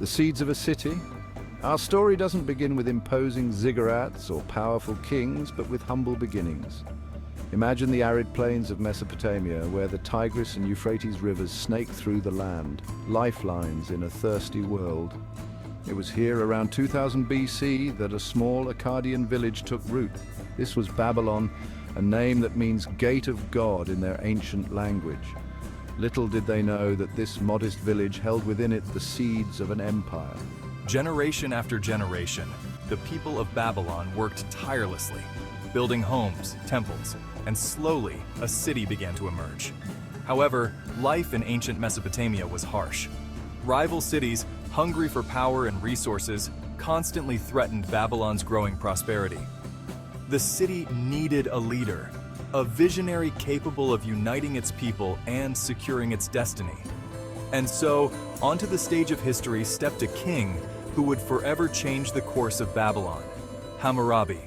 The seeds of a city? Our story doesn't begin with imposing ziggurats or powerful kings, but with humble beginnings. Imagine the arid plains of Mesopotamia, where the Tigris and Euphrates rivers snake through the land, lifelines in a thirsty world. It was here around 2000 BC that a small Akkadian village took root. This was Babylon, a name that means gate of God in their ancient language. Little did they know that this modest village held within it the seeds of an empire. Generation after generation, the people of Babylon worked tirelessly, building homes, temples, and slowly a city began to emerge. However, life in ancient Mesopotamia was harsh. Rival cities, hungry for power and resources, constantly threatened Babylon's growing prosperity. The city needed a leader, a visionary capable of uniting its people and securing its destiny. And so, onto the stage of history stepped a king who would forever change the course of Babylon, Hammurabi.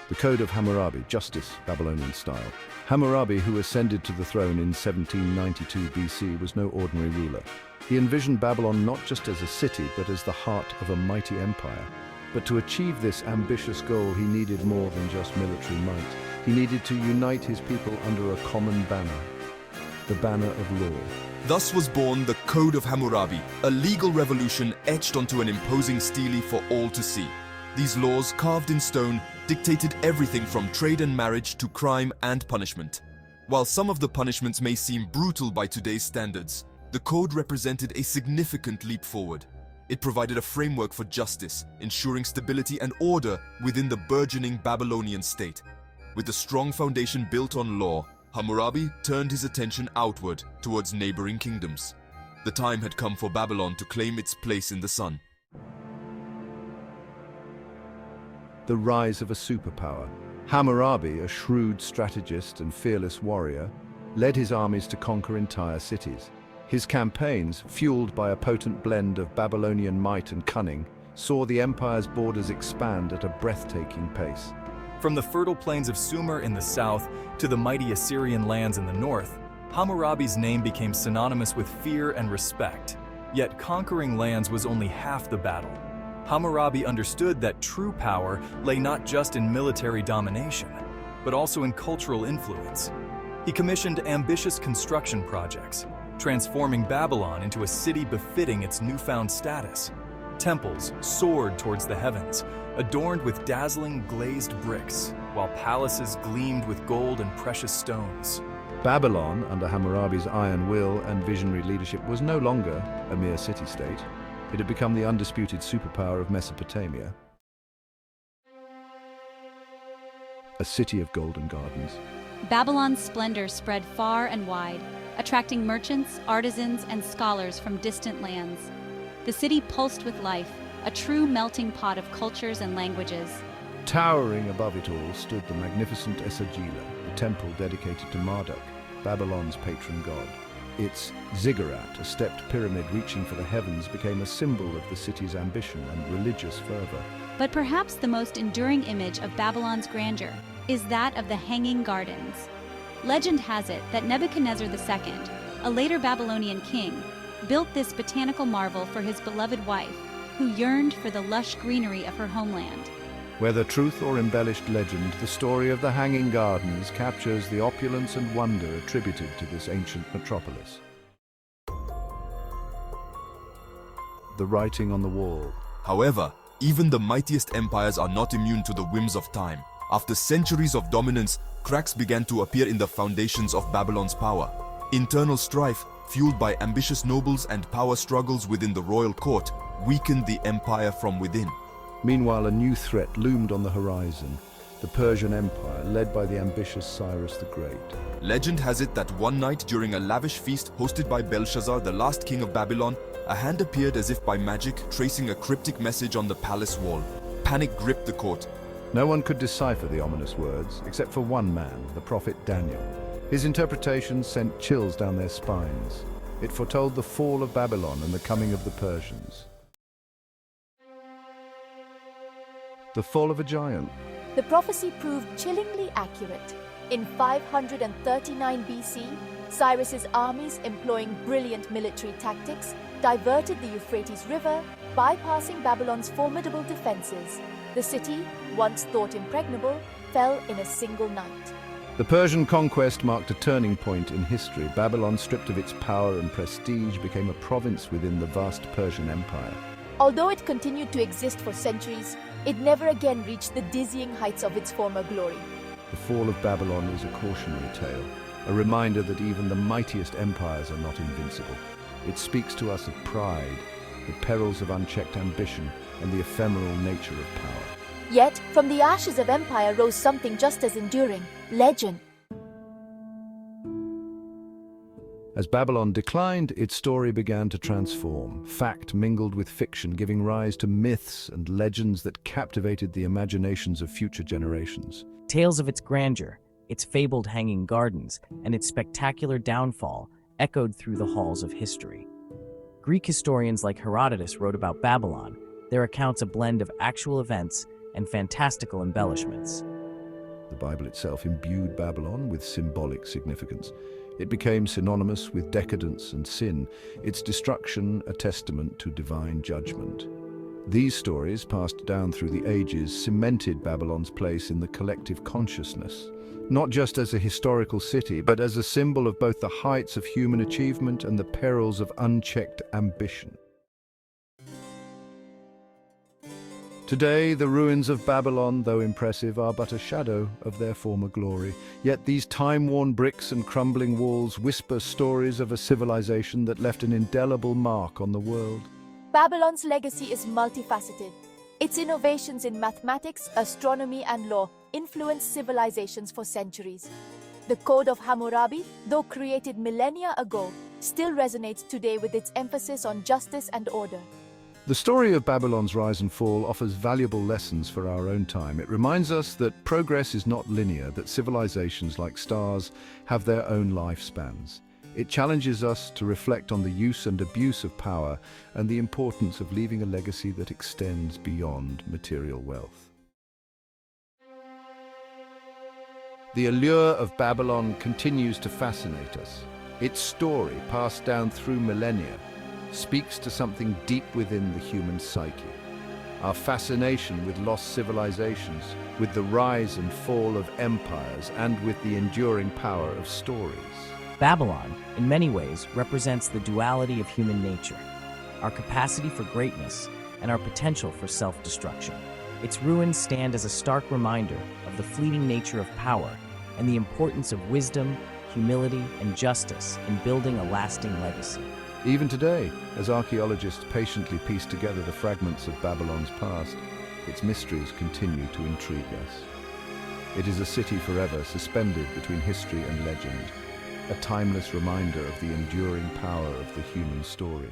The Code of Hammurabi, justice, Babylonian style. Hammurabi, who ascended to the throne in 1792 BC, was no ordinary ruler. He envisioned Babylon not just as a city, but as the heart of a mighty empire. But to achieve this ambitious goal, he needed more than just military might. He needed to unite his people under a common banner, the banner of law. Thus was born the Code of Hammurabi, a legal revolution etched onto an imposing stele for all to see. These laws, carved in stone, dictated everything from trade and marriage to crime and punishment. While some of the punishments may seem brutal by today's standards, the code represented a significant leap forward. It provided a framework for justice, ensuring stability and order within the burgeoning Babylonian state. With a strong foundation built on law, Hammurabi turned his attention outward towards neighboring kingdoms. The time had come for Babylon to claim its place in the sun. The rise of a superpower. Hammurabi, a shrewd strategist and fearless warrior, led his armies to conquer entire cities. His campaigns, fueled by a potent blend of Babylonian might and cunning, saw the empire's borders expand at a breathtaking pace. From the fertile plains of Sumer in the south to the mighty Assyrian lands in the north, Hammurabi's name became synonymous with fear and respect. Yet conquering lands was only half the battle. Hammurabi understood that true power lay not just in military domination, but also in cultural influence. He commissioned ambitious construction projects, transforming Babylon into a city befitting its newfound status. Temples soared towards the heavens, adorned with dazzling glazed bricks, while palaces gleamed with gold and precious stones. Babylon, under Hammurabi's iron will and visionary leadership, was no longer a mere city-state. It had become the undisputed superpower of Mesopotamia. A city of golden gardens. Babylon's splendor spread far and wide, attracting merchants, artisans, and scholars from distant lands. The city pulsed with life, a true melting pot of cultures and languages. Towering above it all stood the magnificent Esagila, the temple dedicated to Marduk, Babylon's patron god. Its ziggurat, a stepped pyramid reaching for the heavens, became a symbol of the city's ambition and religious fervor. But perhaps the most enduring image of Babylon's grandeur is that of the Hanging Gardens. Legend has it that Nebuchadnezzar II, a later Babylonian king, built this botanical marvel for his beloved wife, who yearned for the lush greenery of her homeland. Whether truth or embellished legend, the story of the Hanging Gardens captures the opulence and wonder attributed to this ancient metropolis. The writing on the wall. However, even the mightiest empires are not immune to the whims of time. After centuries of dominance, cracks began to appear in the foundations of Babylon's power. Internal strife, fueled by ambitious nobles and power struggles within the royal court, weakened the empire from within. Meanwhile, a new threat loomed on the horizon, the Persian Empire, led by the ambitious Cyrus the Great. Legend has it that one night during a lavish feast hosted by Belshazzar, the last king of Babylon, a hand appeared as if by magic, tracing a cryptic message on the palace wall. Panic gripped the court. No one could decipher the ominous words, except for one man, the prophet Daniel. His interpretations sent chills down their spines. It foretold the fall of Babylon and the coming of the Persians. The fall of a giant. The prophecy proved chillingly accurate. In 539 BC, Cyrus's armies, employing brilliant military tactics, diverted the Euphrates River, bypassing Babylon's formidable defenses. The city, once thought impregnable, fell in a single night. The Persian conquest marked a turning point in history. Babylon, stripped of its power and prestige, became a province within the vast Persian Empire. Although it continued to exist for centuries, it never again reached the dizzying heights of its former glory. The fall of Babylon is a cautionary tale, a reminder that even the mightiest empires are not invincible. It speaks to us of pride, the perils of unchecked ambition, and the ephemeral nature of power. Yet, from the ashes of empire rose something just as enduring: legend. As Babylon declined, its story began to transform. Fact mingled with fiction, giving rise to myths and legends that captivated the imaginations of future generations. Tales of its grandeur, its fabled hanging gardens, and its spectacular downfall echoed through the halls of history. Greek historians like Herodotus wrote about Babylon, their accounts a blend of actual events and fantastical embellishments. The Bible itself imbued Babylon with symbolic significance. It became synonymous with decadence and sin, its destruction a testament to divine judgment. These stories, passed down through the ages, cemented Babylon's place in the collective consciousness, not just as a historical city, but as a symbol of both the heights of human achievement and the perils of unchecked ambition. Today, the ruins of Babylon, though impressive, are but a shadow of their former glory. Yet these time-worn bricks and crumbling walls whisper stories of a civilization that left an indelible mark on the world. Babylon's legacy is multifaceted. Its innovations in mathematics, astronomy, and law influenced civilizations for centuries. The Code of Hammurabi, though created millennia ago, still resonates today with its emphasis on justice and order. The story of Babylon's rise and fall offers valuable lessons for our own time. It reminds us that progress is not linear, that civilizations like stars have their own lifespans. It challenges us to reflect on the use and abuse of power and the importance of leaving a legacy that extends beyond material wealth. The allure of Babylon continues to fascinate us. Its story, passed down through millennia, speaks to something deep within the human psyche. Our fascination with lost civilizations, with the rise and fall of empires, and with the enduring power of stories. Babylon, in many ways, represents the duality of human nature, our capacity for greatness and our potential for self-destruction. Its ruins stand as a stark reminder of the fleeting nature of power and the importance of wisdom, humility, and justice in building a lasting legacy. Even today, as archaeologists patiently piece together the fragments of Babylon's past, its mysteries continue to intrigue us. It is a city forever suspended between history and legend, a timeless reminder of the enduring power of the human story.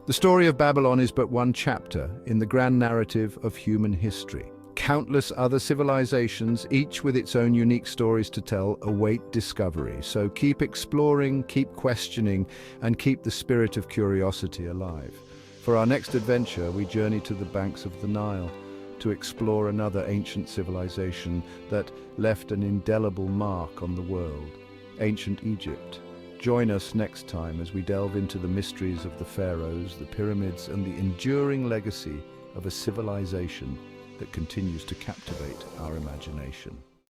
The story of Babylon is but one chapter in the grand narrative of human history. Countless other civilizations, each with its own unique stories to tell, await discovery. So keep exploring, keep questioning, and keep the spirit of curiosity alive. For our next adventure, we journey to the banks of the Nile to explore another ancient civilization that left an indelible mark on the world, ancient Egypt. Join us next time as we delve into the mysteries of the pharaohs, the pyramids, and the enduring legacy of a civilization that continues to captivate our imagination.